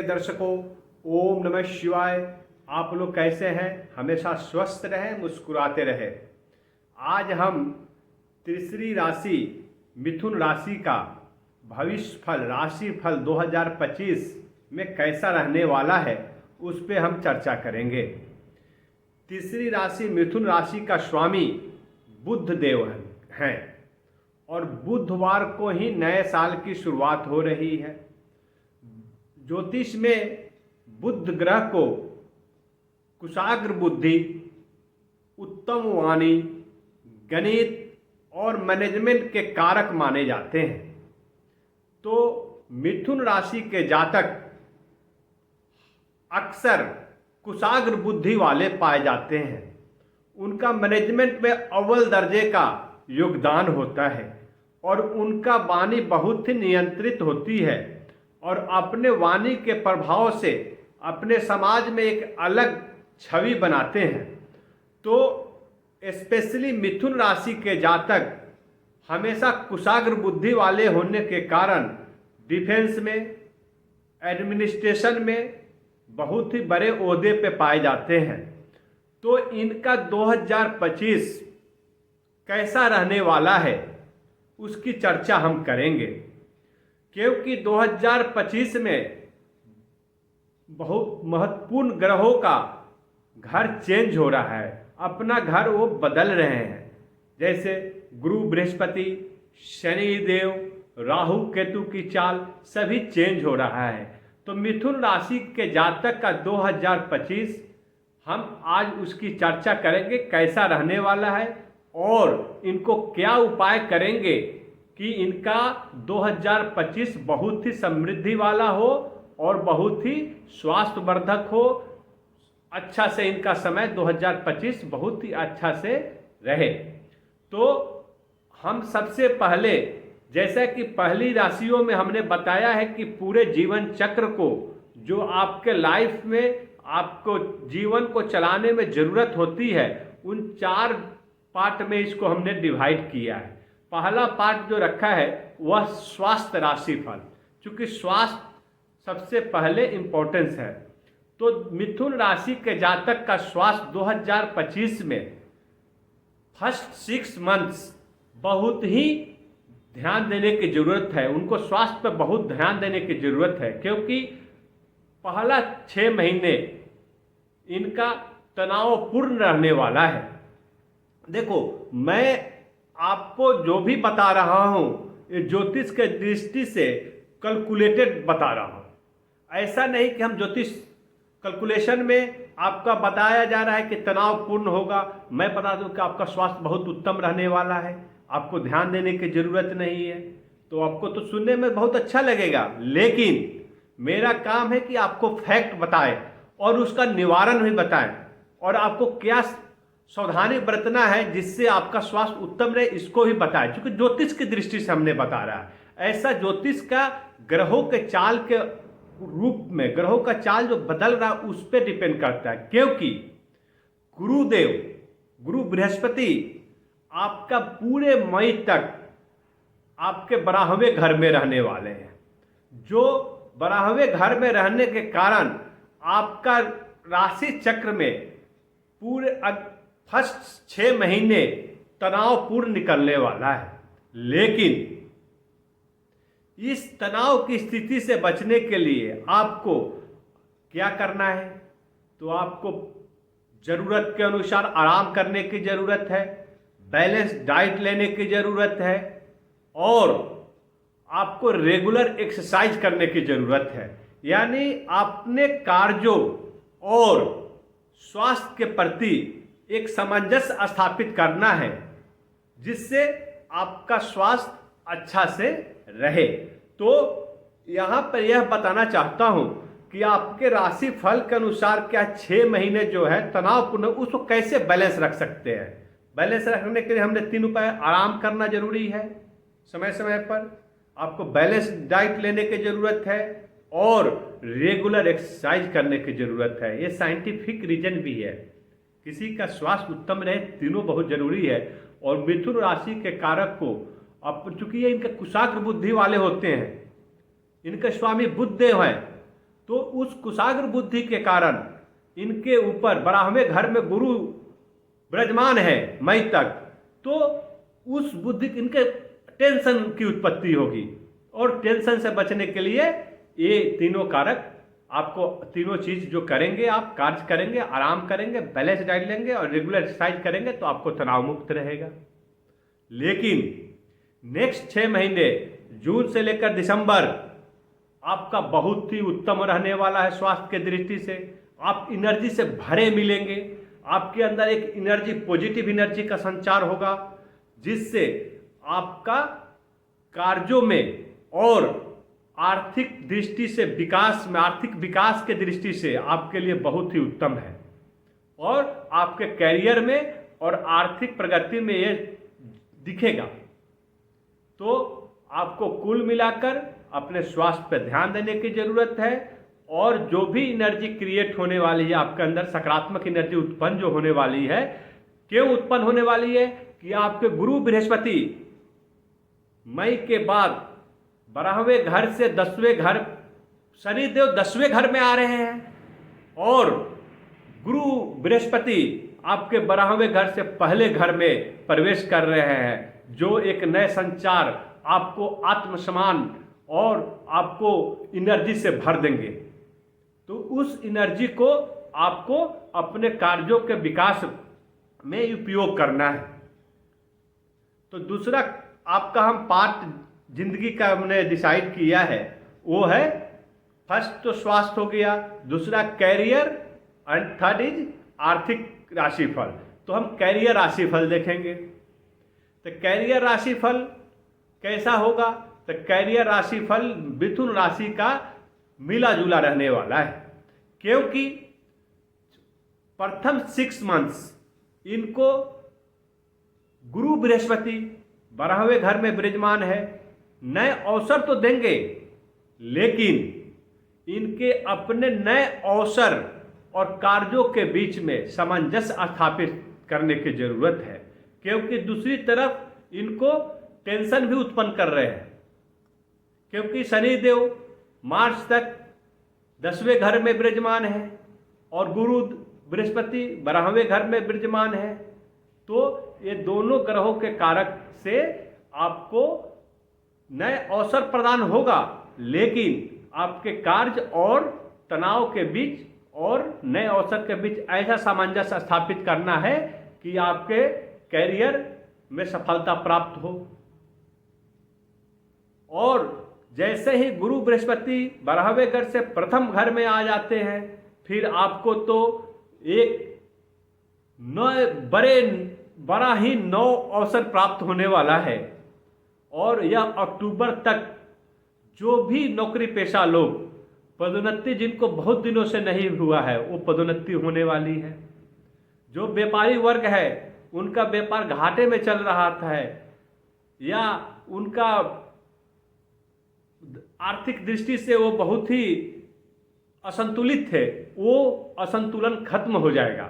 दर्शकों, ओम नमः शिवाय। आप लोग कैसे हैं? हमेशा स्वस्थ रहें, मुस्कुराते रहें। आज हम तीसरी राशि मिथुन राशि का भविष्य फल, राशि फल 2025 में कैसा रहने वाला है उस पे हम चर्चा करेंगे। तीसरी राशि मिथुन राशि का स्वामी बुध देव हैं और बुधवार को ही नए साल की शुरुआत हो रही है। ज्योतिष में बुध ग्रह को कुशाग्र बुद्धि, उत्तम वाणी, गणित और मैनेजमेंट के कारक माने जाते हैं। तो मिथुन राशि के जातक अक्सर कुशाग्र बुद्धि वाले पाए जाते हैं। उनका मैनेजमेंट में अव्वल दर्जे का योगदान होता है और उनका वाणी बहुत ही नियंत्रित होती है और अपने वाणी के प्रभाव से अपने समाज में एक अलग छवि बनाते हैं। तो स्पेशली मिथुन राशि के जातक हमेशा कुशाग्र बुद्धि वाले होने के कारण डिफेंस में, एडमिनिस्ट्रेशन में बहुत ही बड़े ओहदे पे पाए जाते हैं। तो इनका 2025 कैसा रहने वाला है उसकी चर्चा हम करेंगे, क्योंकि 2025 में बहुत महत्वपूर्ण ग्रहों का घर चेंज हो रहा है, अपना घर वो बदल रहे हैं। जैसे गुरु बृहस्पति, शनि देव, राहु केतु की चाल सभी चेंज हो रहा है। तो मिथुन राशि के जातक का 2025 हम आज उसकी चर्चा करेंगे, कैसा रहने वाला है और इनको क्या उपाय करेंगे कि इनका 2025 बहुत ही समृद्धि वाला हो और बहुत ही स्वास्थ्यवर्धक हो। अच्छा से इनका समय 2025 बहुत ही अच्छा से रहे। तो हम सबसे पहले, जैसा कि पहली राशियों में हमने बताया है कि पूरे जीवन चक्र को, जो आपके लाइफ में आपको जीवन को चलाने में ज़रूरत होती है, उन 4 पार्ट में इसको हमने डिवाइड किया है। पहला पार्ट जो रखा है वह स्वास्थ्य राशि फल, क्योंकि स्वास्थ्य सबसे पहले इम्पोर्टेंस है। तो मिथुन राशि के जातक का स्वास्थ्य 2025 में फर्स्ट 6 मंथ्स बहुत ही ध्यान देने की ज़रूरत है। उनको स्वास्थ्य पर बहुत ध्यान देने की ज़रूरत है, क्योंकि पहला 6 महीने इनका तनावपूर्ण रहने वाला है। देखो, मैं आपको जो भी बता रहा हूँ ये ज्योतिष के दृष्टि से कैलकुलेटेड बता रहा हूँ। ऐसा नहीं कि हम ज्योतिष कैलकुलेशन में आपका बताया जा रहा है कि तनावपूर्ण होगा। मैं बता दूं कि आपका स्वास्थ्य बहुत उत्तम रहने वाला है, आपको ध्यान देने की ज़रूरत नहीं है। तो आपको तो सुनने में बहुत अच्छा लगेगा, लेकिन मेरा काम है कि आपको फैक्ट बताएं और उसका निवारण भी बताएं और आपको क्या सावधानी बरतना है जिससे आपका स्वास्थ्य उत्तम रहे, इसको भी बताएं। क्योंकि ज्योतिष की दृष्टि से हमने बता रहा है। ऐसा ज्योतिष का ग्रहों के चाल के रूप में, ग्रहों का चाल जो बदल रहा है उस पर डिपेंड करता है। क्योंकि गुरुदेव, गुरु बृहस्पति आपका पूरे मई तक आपके 12वें घर में रहने वाले हैं, जो 12वें घर में रहने के कारण आपका राशि चक्र में पूरे फर्स्ट 6 महीने तनावपूर्ण निकलने वाला है। लेकिन इस तनाव की स्थिति से बचने के लिए आपको क्या करना है? तो आपको ज़रूरत के अनुसार आराम करने की ज़रूरत है, बैलेंस डाइट लेने की ज़रूरत है और आपको रेगुलर एक्सरसाइज करने की ज़रूरत है। यानी अपने कार्यों और स्वास्थ्य के प्रति एक सामंजस्य स्थापित करना है, जिससे आपका स्वास्थ्य अच्छा से रहे। तो यहाँ पर यह बताना चाहता हूँ कि आपके राशि फल के अनुसार क्या 6 महीने जो है तनावपूर्ण, उसको कैसे बैलेंस रख सकते हैं। बैलेंस रखने के लिए हमने 3 उपाय। आराम करना जरूरी है समय समय पर, आपको बैलेंस डाइट लेने की ज़रूरत है और रेगुलर एक्सरसाइज करने की ज़रूरत है। ये साइंटिफिक रीजन भी है। किसी का स्वास्थ्य उत्तम रहे, तीनों बहुत जरूरी है। और मिथुन राशि के कारक को, अब चूंकि ये इनके कुशाग्र बुद्धि वाले होते हैं, इनके स्वामी बुध देव हैं, तो उस कुशाग्र बुद्धि के कारण इनके ऊपर 12वें घर में गुरु विराजमान है मई तक, तो उस बुद्धि इनके टेंशन की उत्पत्ति होगी। और टेंशन से बचने के लिए ये तीनों कारक आपको, तीनों चीज जो करेंगे, आप कार्य करेंगे, आराम करेंगे, बैलेंस डाइट लेंगे और रेगुलर एक्सरसाइज करेंगे तो आपको तनाव मुक्त रहेगा। लेकिन नेक्स्ट 6 महीने जून से लेकर दिसंबर आपका बहुत ही उत्तम रहने वाला है। स्वास्थ्य के दृष्टि से आप एनर्जी से भरे मिलेंगे, आपके अंदर एक एनर्जी, पॉजिटिव एनर्जी का संचार होगा, जिससे आपका कार्यों में और आर्थिक दृष्टि से विकास में, आर्थिक विकास के दृष्टि से आपके लिए बहुत ही उत्तम है। और आपके कैरियर में और आर्थिक प्रगति में ये दिखेगा। तो आपको कुल मिलाकर अपने स्वास्थ्य पर ध्यान देने की जरूरत है। और जो भी एनर्जी क्रिएट होने वाली है आपके अंदर, सकारात्मक एनर्जी उत्पन्न जो होने वाली है, क्यों उत्पन्न होने वाली है कि आपके गुरु बृहस्पति मई के बाद 12वें घर से 10वें घर, शनिदेव 10वें घर में आ रहे हैं और गुरु बृहस्पति आपके 12वें घर से पहले घर में प्रवेश कर रहे हैं, जो एक नए संचार, आपको आत्मसम्मान और आपको एनर्जी से भर देंगे। तो उस एनर्जी को आपको अपने कार्यों के विकास में उपयोग करना है। तो दूसरा आपका हम पार्ट जिंदगी का हमने डिसाइड किया है, वो है फर्स्ट तो स्वास्थ्य हो गया, दूसरा कैरियर एंड थर्ड इज आर्थिक राशिफल। तो हम कैरियर राशिफल देखेंगे। तो कैरियर राशिफल कैसा होगा? तो कैरियर राशिफल मिथुन राशि का मिला जुला रहने वाला है, क्योंकि प्रथम 6 मंथ्स इनको गुरु बृहस्पति 12वें घर में विराजमान है। नए अवसर तो देंगे, लेकिन इनके अपने नए अवसर और कार्यों के बीच में सामंजस्य स्थापित करने की जरूरत है, क्योंकि दूसरी तरफ इनको टेंशन भी उत्पन्न कर रहे हैं, क्योंकि शनिदेव मार्च तक 10वें घर में विराजमान है और गुरु बृहस्पति 12वें घर में विराजमान है। तो ये दोनों ग्रहों के कारक से आपको नए अवसर प्रदान होगा, लेकिन आपके कार्य और तनाव के बीच और नए अवसर के बीच ऐसा सामंजस्य स्थापित करना है कि आपके कैरियर में सफलता प्राप्त हो। और जैसे ही गुरु बृहस्पति 12वें घर से प्रथम घर में आ जाते हैं, फिर आपको तो एक बड़ा ही नौ अवसर प्राप्त होने वाला है। और यह अक्टूबर तक जो भी नौकरी पेशा लोग, पदोन्नति जिनको बहुत दिनों से नहीं हुआ है, वो पदोन्नति होने वाली है। जो व्यापारी वर्ग है उनका व्यापार घाटे में चल रहा था या उनका आर्थिक दृष्टि से वो बहुत ही असंतुलित थे, वो असंतुलन खत्म हो जाएगा।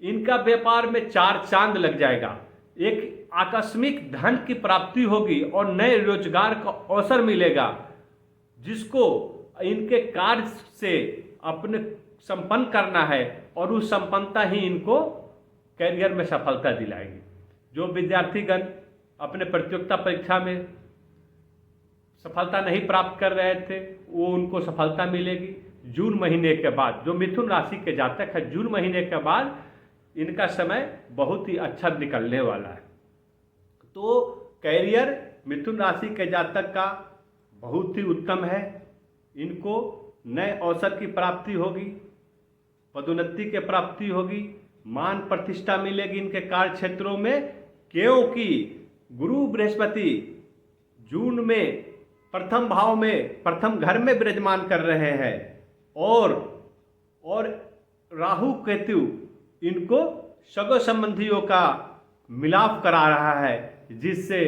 इनका व्यापार में 4 चांद लग जाएगा। एक आकस्मिक धन की प्राप्ति होगी और नए रोजगार का अवसर मिलेगा, जिसको इनके कार्य से अपने संपन्न करना है और उस संपन्नता ही इनको कैरियर में सफलता दिलाएगी। जो विद्यार्थीगण अपने प्रतियोगिता परीक्षा में सफलता नहीं प्राप्त कर रहे थे, वो उनको सफलता मिलेगी जून महीने के बाद। जो मिथुन राशि के जातक है, जून महीने के बाद इनका समय बहुत ही अच्छा निकलने वाला है। तो कैरियर मिथुन राशि के जातक का बहुत ही उत्तम है। इनको नए अवसर की प्राप्ति होगी, पदोन्नति की प्राप्ति होगी, मान प्रतिष्ठा मिलेगी इनके कार्य क्षेत्रों में, क्योंकि गुरु बृहस्पति जून में प्रथम भाव में, प्रथम घर में विराजमान कर रहे हैं और राहु केतु इनको सगे संबंधियों का मिलाप करा रहा है, जिससे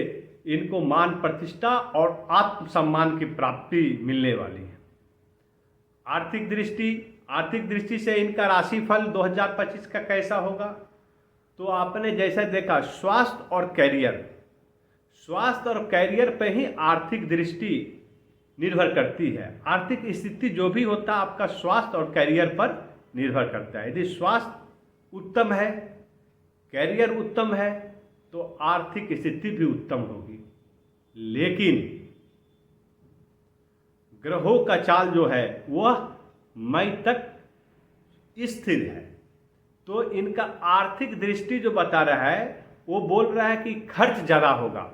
इनको मान प्रतिष्ठा और आत्मसम्मान की प्राप्ति मिलने वाली है। आर्थिक दृष्टि से इनका राशिफल 2025 का कैसा होगा? तो आपने जैसे देखा स्वास्थ्य और कैरियर पे ही आर्थिक दृष्टि निर्भर करती है। आर्थिक स्थिति जो भी होता है आपका स्वास्थ्य और करियर पर निर्भर करता है। यदि स्वास्थ्य उत्तम है, करियर उत्तम है, तो आर्थिक स्थिति भी उत्तम होगी। लेकिन ग्रहों का चाल जो है वह मई तक स्थिर है, तो इनका आर्थिक दृष्टि जो बता रहा है वो बोल रहा है कि खर्च ज़्यादा होगा।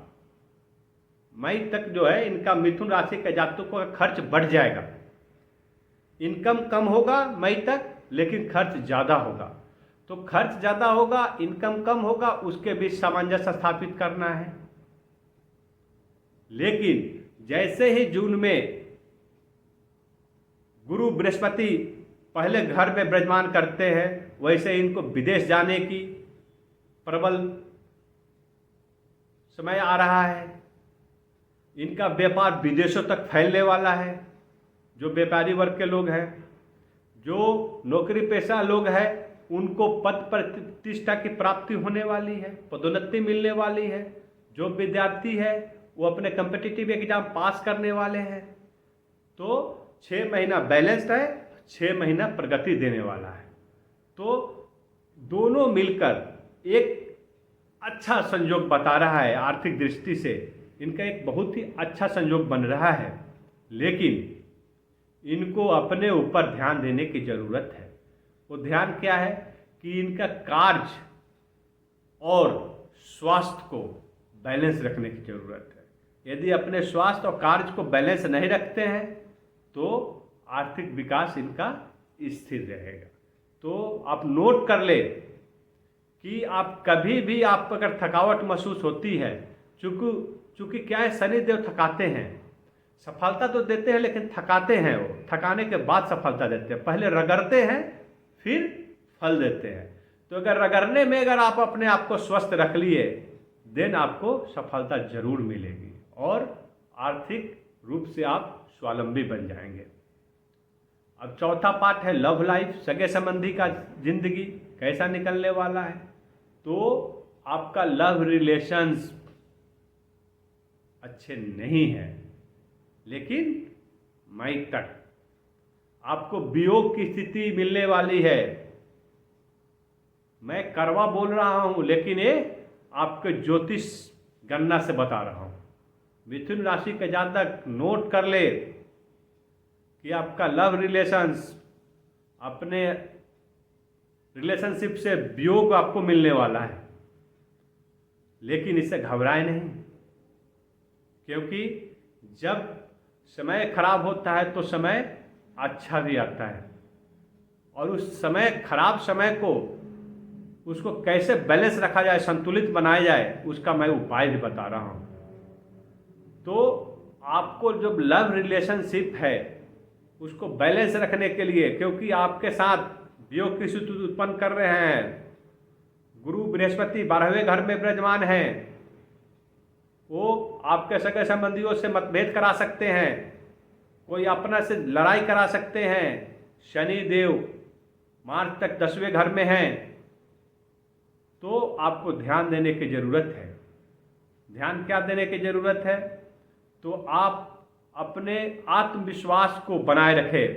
मई तक जो है इनका मिथुन राशि के जातकों का खर्च बढ़ जाएगा। इनकम कम होगा मई तक, लेकिन खर्च ज़्यादा होगा। तो खर्च ज़्यादा होगा, इनकम कम होगा, उसके बीच सामंजस्य स्थापित करना है। लेकिन जैसे ही जून में गुरु बृहस्पति पहले घर में विराजमान करते हैं, वैसे इनको विदेश जाने की प्रबल समय आ रहा है। इनका व्यापार विदेशों तक फैलने वाला है। जो व्यापारी वर्ग के लोग हैं, जो नौकरी पेशा लोग हैं, उनको पद प्रतिष्ठा की प्राप्ति होने वाली है, पदोन्नति मिलने वाली है। जो विद्यार्थी है वो अपने कॉम्पिटिटिव एग्जाम पास करने वाले हैं। तो 6 महीना बैलेंस्ड है, 6 महीना प्रगति देने वाला है। तो दोनों मिलकर एक अच्छा संयोग बता रहा है। आर्थिक दृष्टि से इनका एक बहुत ही अच्छा संयोग बन रहा है। लेकिन इनको अपने ऊपर ध्यान देने की ज़रूरत है। वो ध्यान क्या है कि इनका कार्य और स्वास्थ्य को बैलेंस रखने की ज़रूरत है। यदि अपने स्वास्थ्य और कार्य को बैलेंस नहीं रखते हैं तो आर्थिक विकास इनका स्थिर रहेगा। तो आप नोट कर ले कि आप कभी भी आप अगर थकावट महसूस होती है, चूँकि क्या है, शनि देव थकाते हैं। सफलता तो देते हैं लेकिन थकाते हैं। वो थकाने के बाद सफलता देते हैं। पहले रगड़ते हैं फिर फल देते हैं। तो अगर रगड़ने में अगर आप अपने आप को स्वस्थ रख लिए, देन आपको सफलता जरूर मिलेगी और आर्थिक रूप से आप स्वावलंबी बन जाएंगे। अब चौथा पार्ट है लव लाइफ, सगे संबंधी का जिंदगी कैसा निकलने वाला है। तो आपका लव रिलेशंस अच्छे नहीं है, लेकिन मई तक आपको वियोग की स्थिति मिलने वाली है। मैं करवा बोल रहा हूं, लेकिन ये आपके ज्योतिष गणना से बता रहा हूं। मिथुन राशि के जातक नोट कर ले कि आपका लव रिलेशंस, अपने रिलेशनशिप से वियोग आपको मिलने वाला है। लेकिन इससे घबराए नहीं, क्योंकि जब समय खराब होता है तो समय अच्छा भी आता है। और उस समय खराब समय को उसको कैसे बैलेंस रखा जाए, संतुलित बनाया जाए, उसका मैं उपाय भी बता रहा हूँ। तो आपको जो लव रिलेशनशिप है उसको बैलेंस रखने के लिए, क्योंकि आपके साथ वियोग की स्थिति उत्पन्न कर रहे हैं, गुरु बृहस्पति 12वें घर में विराजमान हैं। वो आपके सगे संबंधियों से मतभेद करा सकते हैं, कोई अपना से लड़ाई करा सकते हैं। शनि देव मार्च तक 10वें घर में हैं। तो आपको ध्यान देने की ज़रूरत है। ध्यान क्या देने की ज़रूरत है? तो आप अपने आत्मविश्वास को बनाए रखें।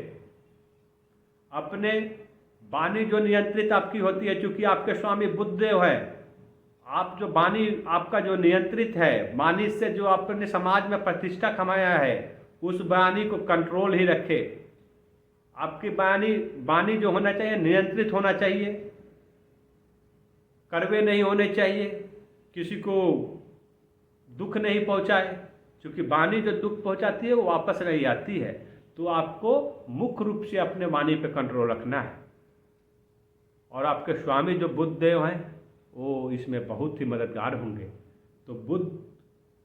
अपने वाणी जो नियंत्रित आपकी होती है, चूंकि आपके स्वामी बुधदेव है, आप जो वाणी आपका जो नियंत्रित है, वाणी से जो आपने समाज में प्रतिष्ठा कमाया है, उस वाणी को कंट्रोल ही रखे। आपकी वाणी जो होना चाहिए नियंत्रित होना चाहिए, कड़वे नहीं होने चाहिए, किसी को दुख नहीं पहुंचाए, क्योंकि वाणी जो दुख पहुंचाती है वो वापस नहीं आती है। तो आपको मुख्य रूप से अपने वाणी पे कंट्रोल रखना है। और आपके स्वामी जो बुधदेव हैं वो इसमें बहुत ही मददगार होंगे। तो बुध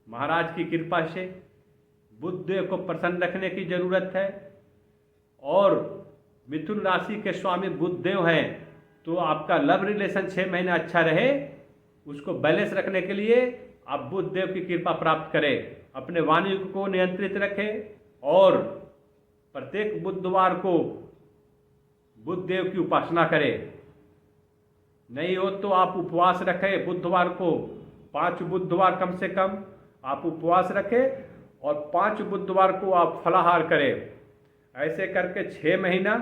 महाराज की कृपा से बुधदेव को प्रसन्न रखने की जरूरत है। और मिथुन राशि के स्वामी बुधदेव हैं, तो आपका लव रिलेशन 6 महीने अच्छा रहे, उसको बैलेंस रखने के लिए आप बुधदेव की कृपा प्राप्त करें। अपने वाणी को नियंत्रित रखें और प्रत्येक बुधवार को बुधदेव की उपासना करें। नहीं हो तो आप उपवास रखें बुधवार को, 5 बुधवार कम से कम आप उपवास रखें और 5 बुधवार को आप फलाहार करें। ऐसे करके 6 महीना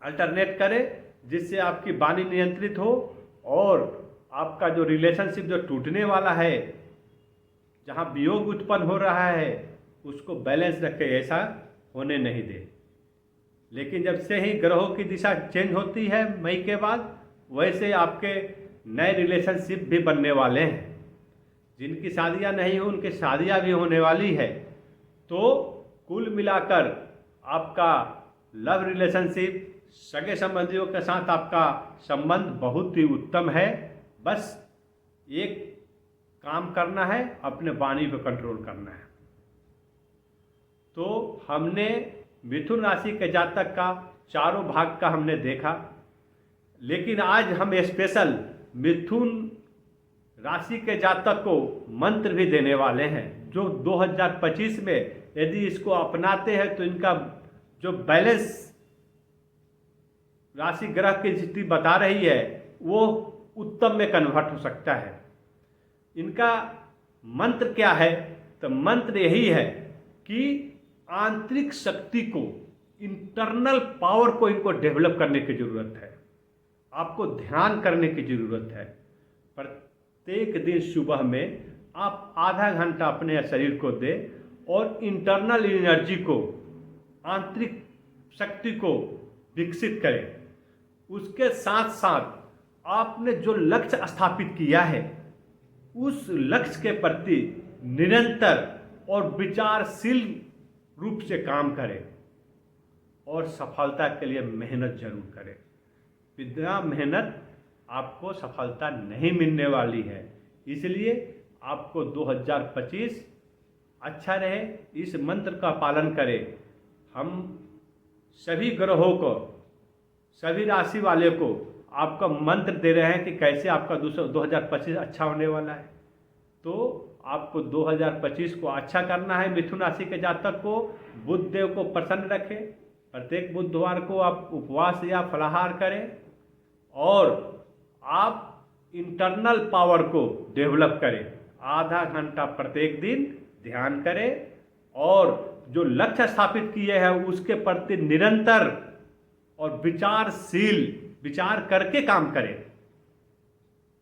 अल्टरनेट करें, जिससे आपकी वाणी नियंत्रित हो और आपका जो रिलेशनशिप जो टूटने वाला है, जहाँ वियोग उत्पन्न हो रहा है, उसको बैलेंस रखें, ऐसा होने नहीं दे। लेकिन जब से ही ग्रहों की दिशा चेंज होती है मई के बाद, वैसे आपके नए रिलेशनशिप भी बनने वाले हैं। जिनकी शादियां नहीं हो उनकी शादियां भी होने वाली है। तो कुल मिलाकर आपका लव रिलेशनशिप, सगे संबंधियों के साथ आपका संबंध बहुत ही उत्तम है। बस एक काम करना है, अपने वाणी पर कंट्रोल करना है। तो हमने मिथुन राशि के जातक का चारों भाग का हमने देखा, लेकिन आज हम स्पेशल मिथुन राशि के जातक को मंत्र भी देने वाले हैं, जो 2025 में यदि इसको अपनाते हैं तो इनका जो बैलेंस राशि ग्रह की स्थिति बता रही है वो उत्तम में कन्वर्ट हो सकता है। इनका मंत्र क्या है? तो मंत्र यही है कि आंतरिक शक्ति को, इंटरनल पावर को इनको डेवलप करने की जरूरत है। आपको ध्यान करने की जरूरत है। प्रत्येक दिन सुबह में आप आधा घंटा अपने शरीर को दें और इंटरनल एनर्जी को, आंतरिक शक्ति को विकसित करें। उसके साथ साथ आपने जो लक्ष्य स्थापित किया है, उस लक्ष्य के प्रति निरंतर और विचारशील रूप से काम करें और सफलता के लिए मेहनत जरूर करें। बिना मेहनत आपको सफलता नहीं मिलने वाली है। इसलिए आपको 2025 अच्छा रहे, इस मंत्र का पालन करें। हम सभी ग्रहों को, सभी राशि वाले को आपका मंत्र दे रहे हैं कि कैसे आपका 2025 अच्छा होने वाला है। तो आपको 2025 को अच्छा करना है। मिथुन राशि के जातक को बुध देव को प्रसन्न रखें। प्रत्येक बुधवार को आप उपवास या फलाहार करें और आप इंटरनल पावर को डेवलप करें। आधा घंटा प्रत्येक दिन ध्यान करें और जो लक्ष्य स्थापित किए हैं उसके प्रति निरंतर और विचारशील विचार करके काम करें।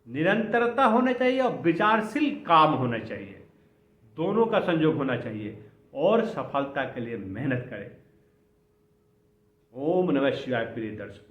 निरंतरता होना चाहिए और विचारशील काम होना चाहिए, दोनों का संयोग होना चाहिए और सफलता के लिए मेहनत करें। ओम नमः शिवाय प्रिय दर्शकों।